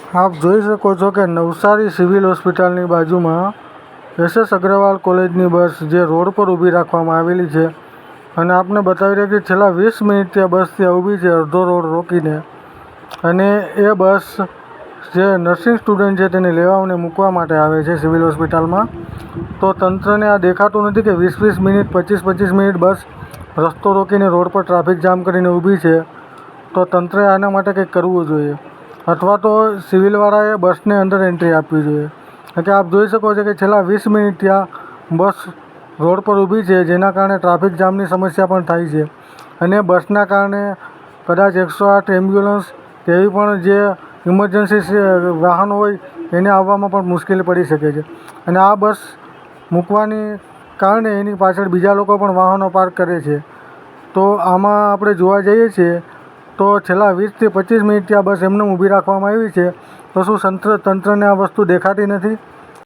આપ જોઈ શકો છો કે નવસારી સિવિલ હોસ્પિટલની બાજુમાં SS અગ્રવાલ કોલેજની બસ જે રોડ પર ઊભી રાખવામાં આવેલી છે અને આપને બતાવી રહ્યા કે છેલ્લા 20 મિનિટથી આ બસ ત્યાં ઊભી છે અડધો રોડ રોકીને. અને એ બસ જે નર્સિંગ સ્ટુડન્ટ છે તેને લેવા અને મૂકવા માટે આવે છે સિવિલ હોસ્પિટલમાં. તો તંત્રને આ દેખાતું નથી કે 20-20 મિનિટ 25-25 મિનિટ બસ રસ્તો રોકીને રોડ પર ટ્રાફિક જામ કરીને ઊભી છે. તો તંત્રએ આના માટે કંઈક કરવું જોઈએ અથવા તો સિવિલવાળાએ બસને અંદર એન્ટ્રી આપવી જોઈએ. કે આપ જોઈ શકો છો કે છેલ્લા 20 મિનિટથી આ બસ રોડ પર ઊભી છે, જેના કારણે ટ્રાફિક જામની સમસ્યા પણ થાય છે. અને બસના કારણે કદાચ 108 એમ્બ્યુલન્સ કે એવી પણ જે ઇમરજન્સી વાહનો હોય એને આવવામાં પણ મુશ્કેલી પડી શકે છે. અને આ બસ મૂકવાની કારણે એની પાછળ બીજા લોકો પણ વાહનો પાર્ક કરે છે. તો આમાં આપણે જોવા જઈએ છીએ તો છેલ્લા 20 થી 25 મિનિટથી આ બસ એમને ઊભી રાખવામાં આવી છે. તો શું તંત્રને આ વસ્તુ દેખાતી નથી?